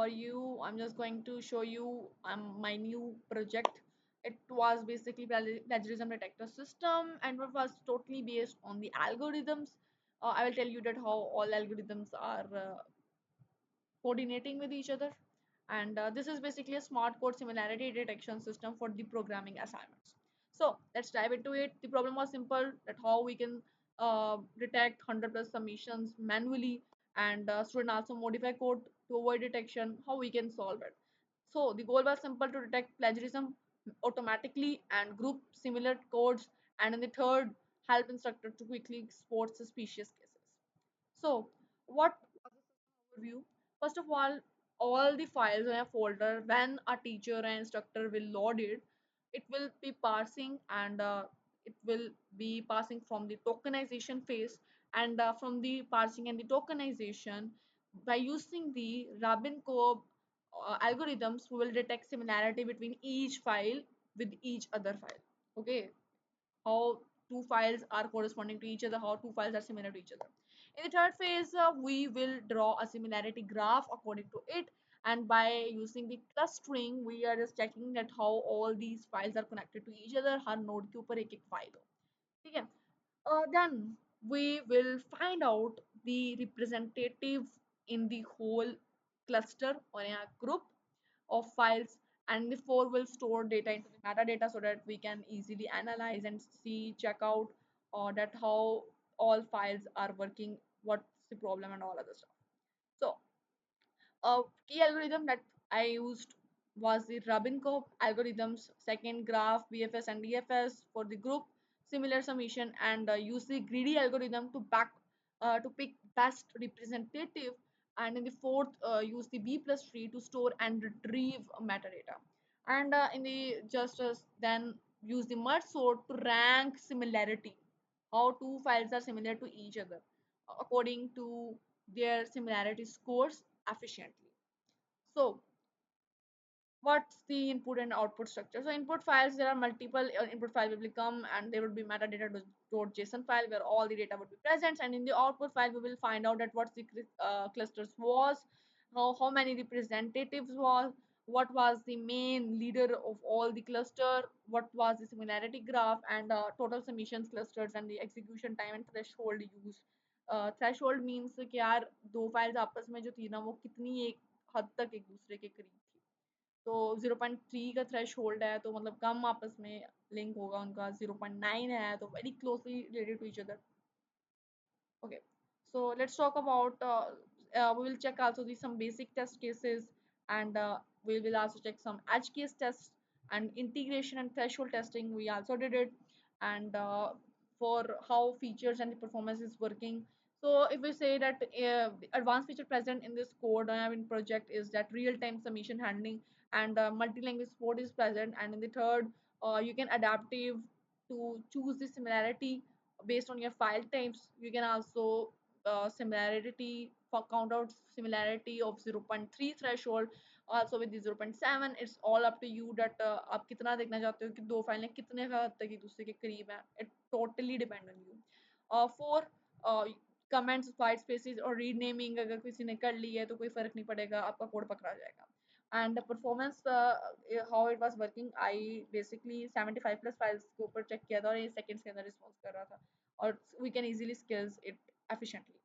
For you, I'm just going to show you my new project. It was basically plagiarism detector system, and it was totally based on the algorithms. I will tell you that how all algorithms are coordinating with each other. And this is basically a smart code similarity detection system for the programming assignments. So let's dive into it. The problem was simple, that how we can detect 100 plus submissions manually, and student also modify code to avoid detection, how we can solve it. So the goal was simple, to detect plagiarism automatically and group similar codes, and in the third, help instructor to quickly spot suspicious cases. So what was the system overview? First of all the files in a folder, when a teacher and instructor will load it, it will be parsing, and it will be passing from the tokenization phase, and from the parsing and the tokenization, by using the Rabin-Cohen algorithms, we will detect similarity between each file with each other file. Okay, how two files are corresponding to each other, how two files are similar to each other. In the third phase, we will draw a similarity graph according to it, and by using the clustering, we are just checking that how all these files are connected to each other, her node के ऊपर एक एक file हो. ठीक है? Then we will find out the representative in the whole cluster or a group of files, and the four will store data into the metadata, so that we can easily analyze and see, check out, or that how all files are working, what's the problem and all other stuff. So a key algorithm that I used was the Rabin-Cohen algorithms, second graph, BFS and DFS for the group similar summation, and use the greedy algorithm to pick best representative, and in the fourth, use the B plus tree to store and retrieve metadata, and in the justice, then use the merge sort to rank similarity, how two files are similar to each other according to their similarity scores efficiently. So what's the input and output structure? So input files, there are multiple input files will come, and there would be metadata.json file where all the data would be present, and in the output file we will find out that what's the clusters was, how many representatives was, what was the main leader of all the cluster, what was the similarity graph, and total submissions clusters, and the execution time and threshold used. Threshold means कि यार दो files आपस में जो थी ना, वो कितनी एक हद तक एक दूसरे के करीब थी. तो 0.3 का थ्रेश होल्ड है, तो मतलब कम आपस में लिंक होगा उनका. 0.9 है तो very closely related to each other. Okay, so let's talk about we will check also the some basic test cases, and we will also check some edge case tests, and integration and threshold testing we also did it, and for how features and the performance is working. So if we say that the advanced feature present in this code in project is that real-time submission handling, and multi-language support is present, and in the third, you can adaptive to choose the similarity based on your file types. You can also similarity for count out similarity of 0.3 threshold, also with the 0.7. It's all up to you that आप कितना देखना चाहते हो कि दो फाइलें कितने हद तक एक दूसरे के करीब हैं. It totally depend on you. For comments, white spaces और renaming अगर किसी ने कर ली है तो कोई फर्क नहीं पड़ेगा, आपका कोड पकड़ा जाएगा. And the performance, how it was working, I basically 75 plus files के ऊपर check किया था, और ये seconds के अंदर response कर रहा था, और we can easily scale it efficiently.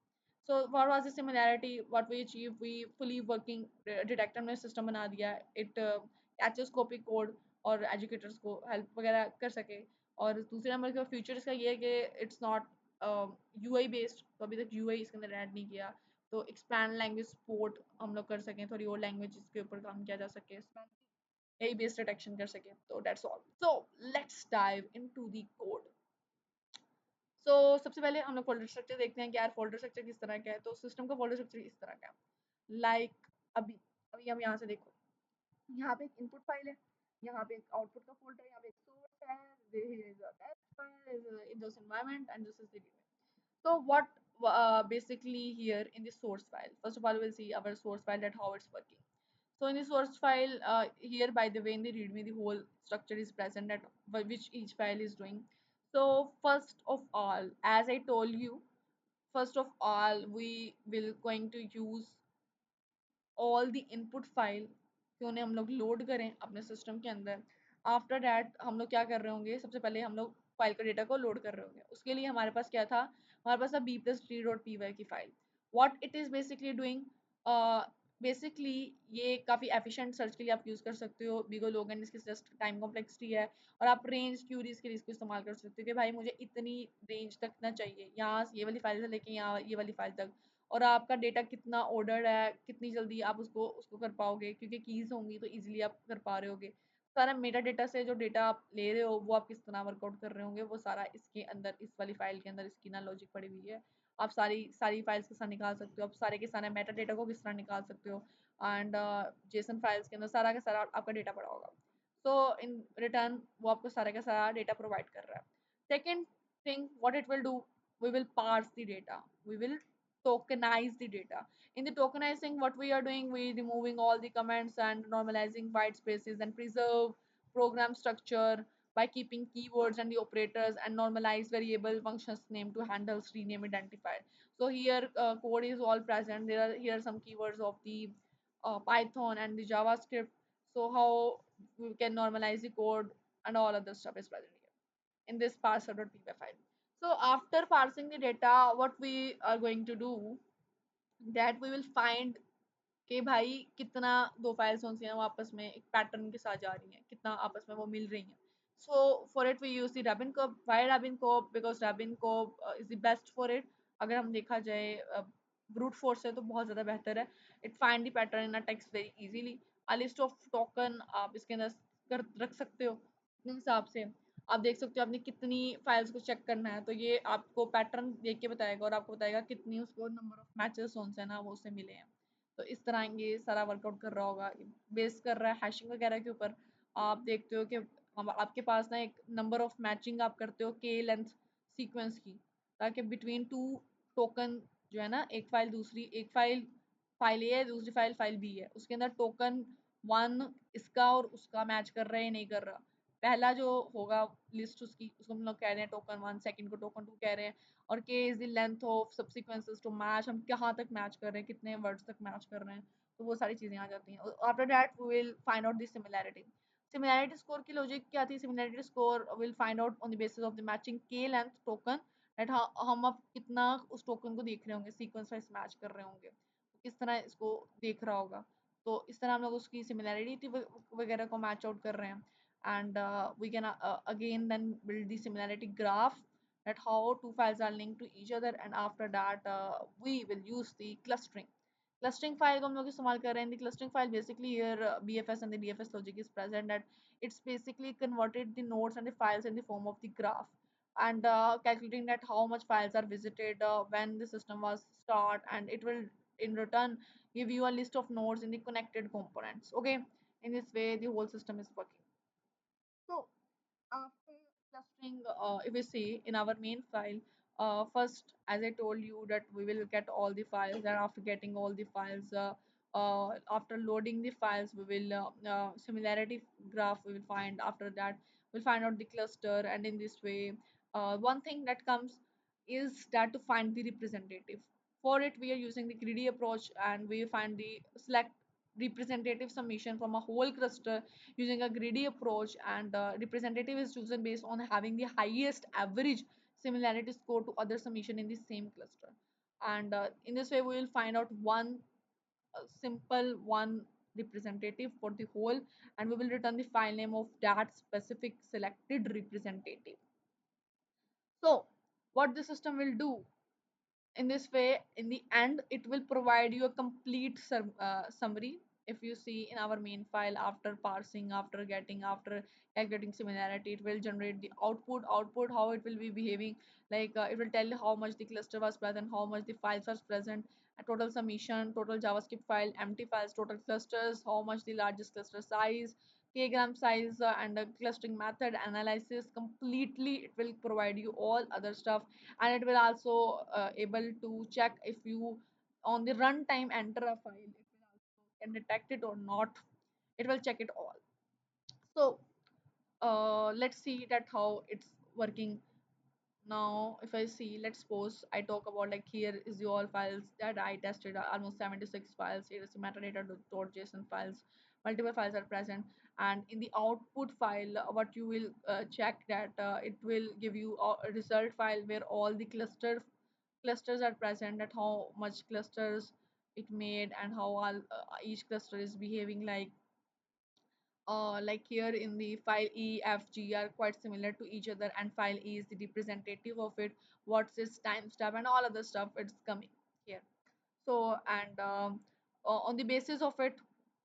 So what was the similarity, what we achieved, we fully working detector में system बना दिया. It catches copy code और educators को help वगैरह कर सके. और दूसरे नंबर का future इसका ये है कि it's not UI based, तो अभी तक UI इसके अंदर ऐड नहीं किया, तो एक्सपैंड लैंग्वेज सपोर्ट हम लोग कर सकें, थोड़ी और लैंग्वेज के ऊपर काम किया जा सके, यही बेस्ड डिटेक्शन कर सके. तो that's all. So let's dive into the code. So सबसे पहले हम लोग फोल्डर स्ट्रक्चर देखते हैं कि यार फोल्डर स्ट्रक्चर किस तरह का है. तो सिस्टम का फोल्डर स्ट्रक्चर इस तरह का है. लाइक अभी अभी हम यहाँ से देखो, यहाँ पे एक इनपुट फाइल है, यहाँ पे एक आउटपुट का फोल्डर है, यहाँ पे एक सोर्स है, there is a test file in this environment, and this is the readme. So what basically here in the source file, first of all we'll see our source file, that how it's working. So in the source file, here by the way in the readme the whole structure is present, that which each file is doing. So first of all, as I told you, first of all we will going to use all the input file क्यों उन्हें हम लोग load करें अपने system के अंदर। After that हम लोग क्या कर रहे होंगे, सबसे पहले हम लोग फाइल का डेटा को लोड कर रहे होंगे। उसके लिए हमारे पास क्या था, हमारे पास था B plus T dot P Y की file. What it is basically doing, basically ये काफ़ी एफिशिएंट सर्च के लिए आप यूज़ कर सकते हो। बिगो लोगन इसकी जस्ट टाइम कॉम्प्लेक्सिटी है, और आप रेंज क्यूरीज के लिए इसको इस्तेमाल कर सकते हो कि भाई मुझे इतनी रेंज तक ना चाहिए, यहाँ ये वाली फाइल से लेके यहाँ ये वाली फाइल तक, और आपका डेटा कितना ऑर्डर्ड है, कितनी जल्दी आप उसको उसको कर पाओगे, क्योंकि कीज़ होंगी तो ईजिली आप कर पा रहे होगे। सारा मेटा डेटा से जो डेटा आप ले रहे हो वो आप किस तरह वर्कआउट कर रहे होंगे, वो सारा इसके अंदर, इस वाली फाइल के अंदर इसकी ना लॉजिक पड़ी हुई है। आप सारी सारी फाइल्स के साथ निकाल सकते हो, आप सारे के सारे मेटा डेटा को किस तरह निकाल सकते हो, एंड जेसन फाइल्स के अंदर सारा का सारा आपका डेटा पड़ा होगा। सो इन रिटर्न वो आपको सारा का सारा डेटा प्रोवाइड कर रहा है। Second thing what it will do, we will parse the data, we will tokenize the data. In the tokenizing, what we are doing, we removing all the comments and normalizing white spaces and preserve program structure by keeping keywords and the operators and normalize variable functions name to handles rename identifier. So here code is all present. There are here some keywords of the Python and the JavaScript. So how we can normalize the code and all other stuff is present here in this parser.py file. So after parsing the data, what we are going to do, that we will find कि भाई कितना दो files कौन सी हैं वो आपस में एक पैटर्न के साथ जा रही हैं, कितना आपस में वो मिल रही हैं। So for it we use the Rabin curve. Why Rabin curve? Because Rabin curve is the best for it. अगर हम देखा जाए ब्रूट फोर्स से तो बहुत ज़्यादा बेहतर है। It find the pattern in a text very easily. A list of token आप इसके अंदर रख सकते हो अपने हिसाब से। आप देख सकते हो आपने कितनी फाइल्स को चेक करना है, तो ये आपको पैटर्न देख के बताएगा और आपको बताएगा कितनी उसको नंबर ऑफ मैचेस कौन से ना वो उससे मिले हैं। तो इस तरह ये सारा वर्कआउट कर रहा होगा, बेस कर रहा है हैशिंग वगैरह के ऊपर। आप देखते हो कि आपके पास ना एक नंबर ऑफ मैचिंग आप करते हो के लेंथ सीक्वेंस की, ताकि बिटवीन टू टोकन जो है ना, एक फाइल दूसरी, एक फाइल फाइल ए है, दूसरी फाइल फाइल बी है, उसके अंदर टोकन वन इसका और उसका मैच कर रहा है नहीं कर रहा। पहला जो होगा लिस्ट उसकी, उसको हम लोग कह रहे हैं टोकन वन, सेकंड को टोकन टू कह रहे हैं। और K is the length of subsequences to match, हम कहाँ तक मैच कर रहे हैं, कितने वर्ड्स तक मैच कर रहे हैं। तो वो सारी चीजें आ जाती हैं। After that we will find out the similarity. Similarity score की लॉजिक क्या थी? Similarity score will find out on the basis of the matching के लेंथ टोकन, दैट हम अब कितना उस टोकन को देख रहे होंगे, सीक्वेंस वाइज मैच कर रहे होंगे, किस तरह इसको देख रहा होगा। तो इस तरह हम लोग उसकी सिमिलैरिटी वगैरह को मैच आउट कर रहे हैं। And we can again then build the similarity graph, that how two files are linked to each other, and after that we will use the clustering file को हम लोग इस्तेमाल कर रहे हैं। The clustering file basically here BFS and the DFS logic is present, that it's basically converted the nodes and the files in the form of the graph, and calculating that how much files are visited when the system was start, and it will in return give you a list of nodes in the connected components. Okay, in this way the whole system is working. So after clustering, if we see in our main file, first, as I told you, that we will get all the files, and after getting all the files, after loading the files, we will similarity graph we will find. After that, we'll find out the cluster, and in this way, one thing that comes is that to find the representative. For it, we are using the greedy approach, and we find the select representative summation from a whole cluster using a greedy approach, and representative is chosen based on having the highest average similarity score to other summation in the same cluster. And in this way we will find out one simple one representative for the whole, and we will return the file name of that specific selected representative. So what the system will do in this way, in the end it will provide you a complete summary. If you see in our main file, after parsing, after calculating similarity, it will generate the output how it will be behaving. Like it will tell you how much the cluster was present, how much the files was present, a total summation, total JavaScript file, empty files, total clusters, how much the largest cluster size, kgram size, and a clustering method analysis. Completely it will provide you all other stuff, and it will also able to check if you on the runtime enter a file, it will also can detect it or not. It will check it all. So let's see that how it's working. Now if I see, let's suppose I talk about like here is the all files that I tested, almost 76 files. Here is the metadata.json files, multiple files are present. And in the output file, what you will check that it will give you a result file where all the clusters are present, at how much clusters it made and how all each cluster is behaving like here in the file E, F, G are quite similar to each other, and file E is the representative of it. What's its timestamp and all other stuff, it's coming here. So, and on the basis of it,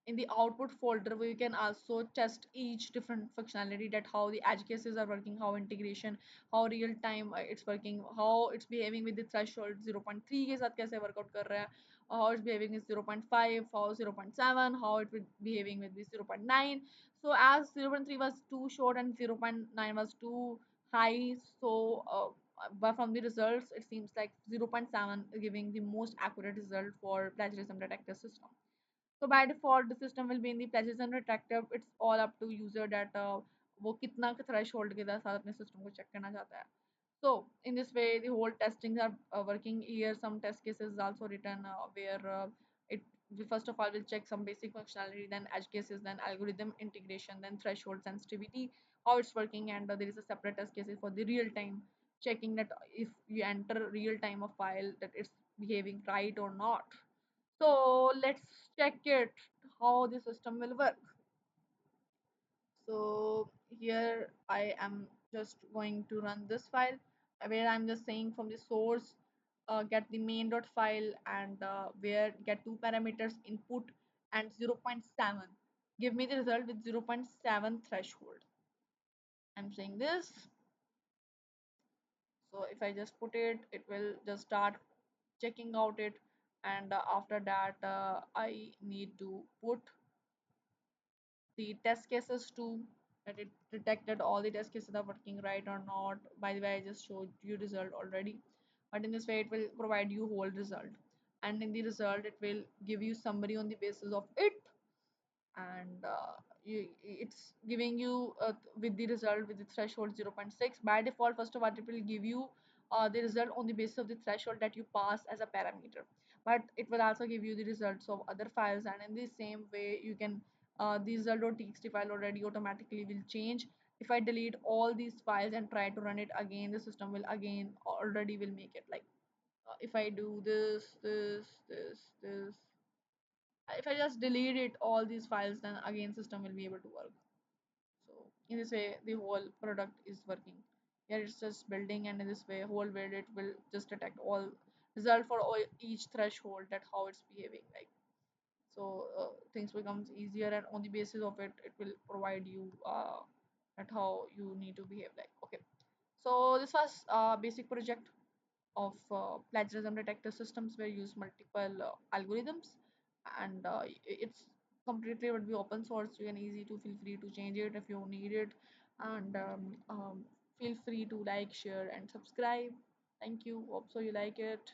in the output folder, we can also test each different functionality, that how the edge cases are working, how integration, how real time it's working, how it's behaving with the threshold 0.3 के साथ कैसे workout कर रहा है, how it's behaving with 0.5, how 0.7, how it will behaving with the 0.9. So as 0.3 was too short and 0.9 was too high, so but from the results it seems like 0.7 is giving the most accurate result for plagiarism detector system. So by default the system will be in the plagiarism detector. It's all up to user that वो कितना threshold के साथ अपने system को check करना चाहता है. So in this way, the whole testings are working here. Some test cases is also written where it we first of all will check some basic functionality, then edge cases, then algorithm integration, then threshold sensitivity, how it's working, and there is a separate test cases for the real time checking that if you enter real time a file that it's behaving right or not. So let's check it how the system will work. So here I am just going to run this file where I'm just saying from the source get the main.file file and where get two parameters input and zero point 0.7, give me the result with 0.7 threshold. I'm saying this. So if I just put it, it will just start checking out it, and after that I need to put the test cases too, that it detected all the test cases are working right or not. By the way, I just showed you result already, but in this way it will provide you whole result, and in the result it will give you summary on the basis of it. And it's giving you with the result with the threshold 0.6 by default. First of all, it will give you the result on the basis of the threshold that you pass as a parameter, but it will also give you the results of other files, and in the same way you can the result.txt file already automatically will change. If I delete all these files and try to run it again, the system will again already will make it like if I do this, if I just delete it all these files, then again system will be able to work. So in this way the whole product is working. Here it's just building, and in this way whole world it will just detect all result for all each threshold, that how it's behaving like. So things becomes easier, and on the basis of it it will provide you at how you need to behave like. Okay, so this was basic project of plagiarism detector systems where you use multiple algorithms, and it's completely would be open source. You can easy to feel free to change it if you need it, and feel free to like, share, and subscribe. Thank you. Hope so you like it.